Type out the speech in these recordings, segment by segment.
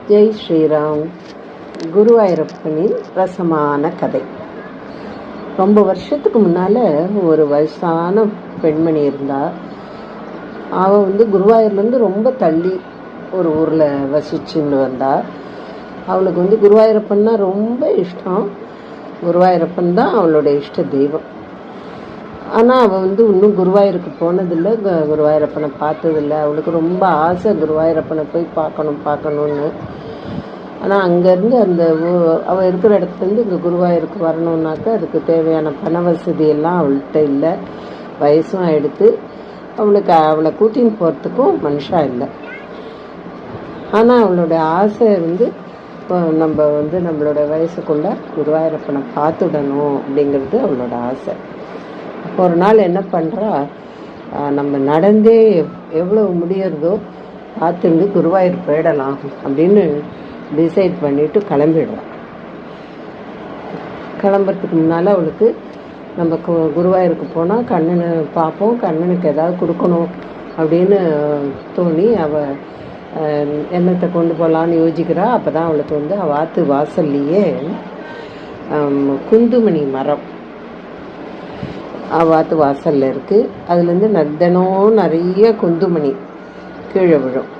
ஜெய் ஸ்ரீராம். குருவாயூரப்பனின் ரசமான கதை. ரொம்ப வருஷத்துக்கு முன்னால் ஒரு வயசான பெண்மணி இருந்தா. அவள் குருவாயூர்லேருந்து ரொம்ப தள்ளி ஒரு ஊரில் வசிச்சுன்னு வந்தா. அவளுக்கு குருவாயூரப்பன்னா ரொம்ப இஷ்டம். குருவாயூரப்பன் தான் அவளோட இஷ்ட தெய்வம். ஆனால் அவள் இன்னும் குருவாயூருக்கு போனதில்லை, குருவாயூரப்பனை பார்த்ததில்லை. அவளுக்கு ரொம்ப ஆசை குருவாயூரப்பனை போய் பார்க்கணுன்னு. ஆனால் அங்கேருந்து அவள் இருக்கிற இடத்துலேருந்து இங்கே குருவாயூருக்கு வரணுன்னாக்கா அதுக்கு தேவையான பண வசதியெல்லாம் அவள்கிட்ட இல்லை. வயசும் ஆகிடுத்து. அவளை கூட்டின்னு போகிறதுக்கும் மனுஷா இல்லை. ஆனால் அவளோட ஆசை இப்போ நம்ம நம்மளோட வயசுக்குள்ளே குருவாயூரப்பனை பார்த்துடணும் அப்படிங்கிறது அவளோட ஆசை. ஒரு நாள் என்ன பண்ணுறா, நம்ம நடந்தே எவ்வளவு முடியறதோ பார்த்துட்டு குருவாயூர் போயிடலாம் அப்படின்னு டிசைட் பண்ணிட்டு கிளம்பிடுறான். கிளம்புறதுக்கு முன்னால் அவளுக்கு நம்ம குருவாயூருக்கு போனால் கண்ணனை பார்ப்போம், கண்ணனுக்கு ஏதாவது கொடுக்கணும் அப்படின்னு தோணி அவள் என்னத்தை கொண்டு போகலான்னு யோசிக்கிறா. அப்போ தான் அவளுக்கு வாத்து வாசல்லையே குந்துமணி மரம் வாத்து வாசலில் இருக்குது. அதுலேருந்து தினம் நிறைய குந்துமணி கீழே விழும்.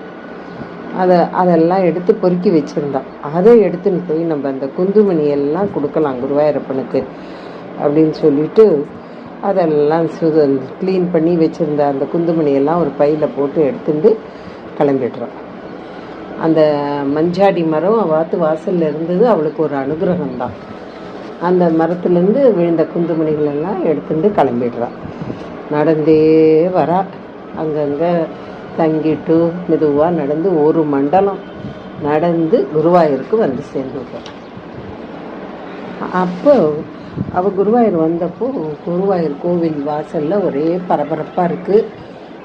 அதெல்லாம் எடுத்து பொறுக்கி வச்சுருந்தான். அதை எடுத்துன்னு போய் நம்ம அந்த குந்துமணியெல்லாம் கொடுக்கலாம் குருவாயூரப்பனுக்கு அப்படின்னு சொல்லிட்டு அதெல்லாம் க்ளீன் பண்ணி வச்சுருந்த அந்த குந்துமணியெல்லாம் ஒரு பையில் போட்டு எடுத்துட்டு கிளம்பிடுறான். அந்த மஞ்சாடி மரம் வாத்து வாசலில் இருந்தது அவளுக்கு ஒரு அனுகிரகம்தான். அந்த மரத்துலேருந்து விழுந்த குந்துமணிகள் எல்லாம் எடுத்துட்டு கிளம்பிடுறான். நடந்தே வரா. அங்கங்கே தங்கிட்டு மெதுவாக நடந்து ஒரு மண்டலம் நடந்து குருவாயூருக்கு சேர்ந்துவிட்டான். அப்போ அவள் குருவாயூர் வந்தப்போ குருவாயூர் கோவில் வாசலில் ஒரே பரபரப்பாக இருக்குது,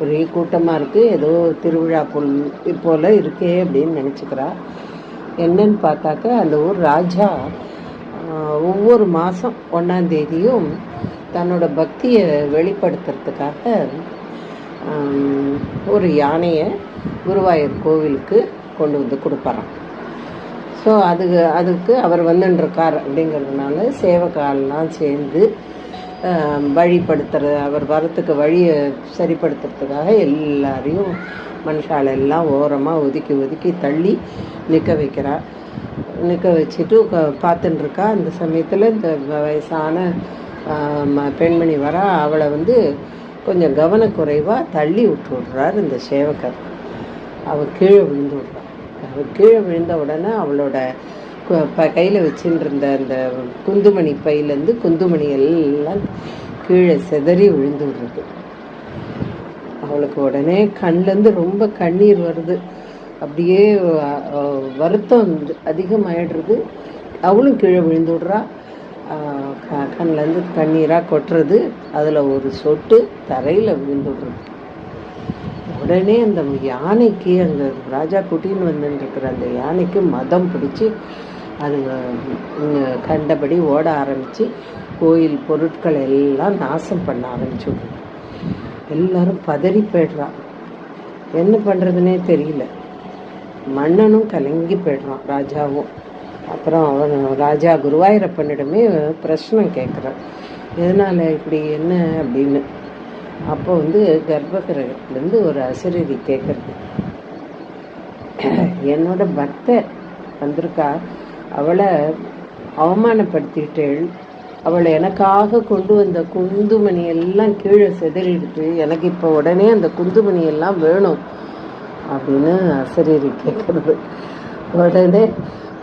ஒரே கூட்டமாக இருக்குது. ஏதோ திருவிழா போல் இருக்கே அப்படின்னு நினச்சிக்கிறா. என்னன்னு பார்த்தாக்க அந்த ஊர் ராஜா ஒவ்வொரு மாதம் 1ஆம் தேதியும் தன்னோட பக்தியை வெளிப்படுத்துறதுக்காக ஒரு யானையை குருவாயூர் கோவிலுக்கு கொண்டு கொடுப்பாராம். ஸோ அதுக்கு அவர் வந்துட்டுருக்கார் அப்படிங்கிறதுனால சேவக்காலெலாம் சேர்ந்து வழிப்படுத்துறது, அவர் வரத்துக்கு வழியை சரிப்படுத்துறதுக்காக எல்லாரையும் மனுஷாலெல்லாம் ஓரமாக ஒதுக்கி தள்ளி நிற்க வச்சுட்டு பார்த்துட்டுருக்கா. அந்த சமயத்தில் இந்த வயசான பெண்மணி வர அவளை கொஞ்சம் கவனக்குறைவாக தள்ளி விட்டுடுறார் இந்த சேவகர். அவள் கீழே விழுந்து விட்றாள். அவள் கீழே விழுந்த உடனே அவளோட கையில் வச்சுட்டு இருந்த அந்த குந்துமணி பையிலேருந்து குந்துமணி எல்லாம் கீழே சிதறி விழுந்து விடுறது. அவளுக்கு உடனே கண்லேருந்து ரொம்ப கண்ணீர் வருது. அப்படியே வருத்தம் அதிகமாகிடுறது. அவளும் கீழே விழுந்து விடுறா. கண்ணிலேருந்து கண்ணீராக கொட்டுறது. அதில் ஒரு சொட்டு தரையில் விழுந்து விடுறது. உடனே அந்த யானைக்கு, அந்த ராஜா குட்டின்னு வந்துட்டுருக்கிற அந்த யானைக்கு மதம் பிடிச்சி அது கண்டபடி ஓட ஆரம்பித்து கோயில் பொருட்கள் எல்லாம் நாசம் பண்ண ஆரம்பிச்சு விடுறது. எல்லாரும் பதறி போய்ட்றா. என்ன பண்ணுறதுனே தெரியல. மன்னனும் கலங்கி போய்ட்றான், ராஜாவும். அப்புறம் அவன் ராஜா குருவாயூரப்பனிடமே பிரச்சனை கேட்குறான், எதனால் இப்படி என்ன அப்படின்னு. அப்போ கர்ப்பகிரகத்துலேருந்து ஒரு அசரீரி கேட்குறது, என்னோட பக்தை வந்திருக்கா, அவளை அவமானப்படுத்திட்டேள், அவளை எனக்காக கொண்டு வந்த குந்துமணி எல்லாம் கீழே சிதறிடுது, எனக்கு இப்போ உடனே அந்த குந்துமணி எல்லாம் வேணும் அப்படின்னு அசரீரி கேட்குறது. உடனே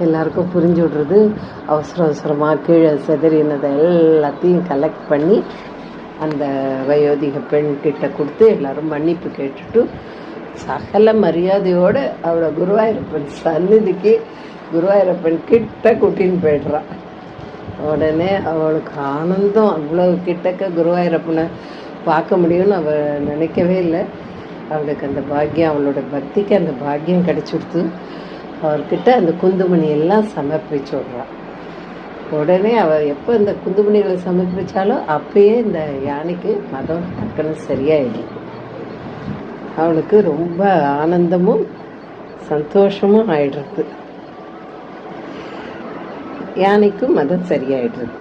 எல்லாருக்கும் புரிஞ்சு விடுறது. அவசரமாக கீழே சிதறினதை எல்லாத்தையும் கலெக்ட் பண்ணி அந்த வயோதிக பெண்கிட்ட கொடுத்து எல்லாரும் மன்னிப்பு கேட்டுட்டு சகல மரியாதையோடு அவளை குருவாயூரப்பன் சந்நிதிக்கு குருவாயூரப்பன் கிட்ட கூட்டின்னு போய்ட்றான். உடனே அவளுக்கு ஆனந்தம். அவ்வளோ கிட்டக்க குருவாயூரப்பனை பார்க்க முடியும்னு அவள் நினைக்கவே இல்லை. அவளுக்கு அந்த பாக்கியம், அவளோட பக்திக்கு அந்த பாக்கியம் கிடச்சிடுத்து. அவர்கிட்ட அந்த குந்துமணி எல்லாம் சமர்ப்பிச்சு விட்றான். உடனே அவள் எப்போ இந்த குந்துமணிகளை சமர்ப்பித்தாலும் அப்பயே இந்த யானைக்கு மதம் டக்குன்னு சரியாயிடுது. அவளுக்கு ரொம்ப ஆனந்தமும் சந்தோஷமும் ஆயிடுறது, யானைக்கும் அது சரியாயிடுறது.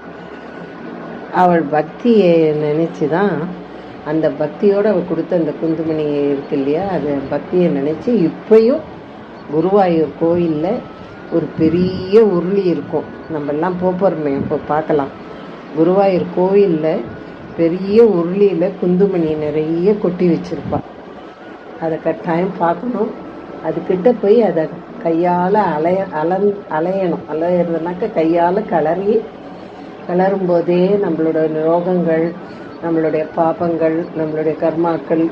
அவள் பக்தியை நினச்சி தான், அந்த பக்தியோடு அவள் கொடுத்த அந்த குந்துமணி இருக்கு இல்லையா, அது பக்தியை நினச்சி இப்பயும் குருவாயூர் கோயிலில் ஒரு பெரிய உருளி இருக்கும். நம்மெல்லாம் போகிறோமே இப்போ பார்க்கலாம். குருவாயூர் கோயிலில் பெரிய உருளியில் குந்துமணி நிறைய கொட்டி வச்சுருப்பாள். அதை கட்டாயம் பார்க்கணும். அதுக்கிட்ட போய் அதை கையால் அலையணும். அலையிறதுனாக்க கையால் கிளறும்போதே நம்மளோட ரோகங்கள், நம்மளுடைய பாபங்கள், நம்மளுடைய கர்மாக்கள்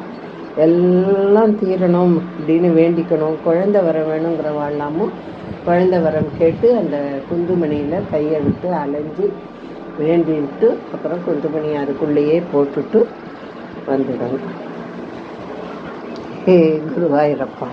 எல்லாம் தீரணும் அப்படின்னு வேண்டிக்கணும். குழந்தை வர வேணுங்கிற வாழலாமும் குழந்தை வரம் கேட்டு அந்த குந்துமணியில் கையை விட்டு அலைஞ்சி வேண்டிட்டு அப்புறம் குந்துமணி அதுக்குள்ளேயே போட்டுட்டு வந்துடணும். ஹே குருவாயூரப்பா.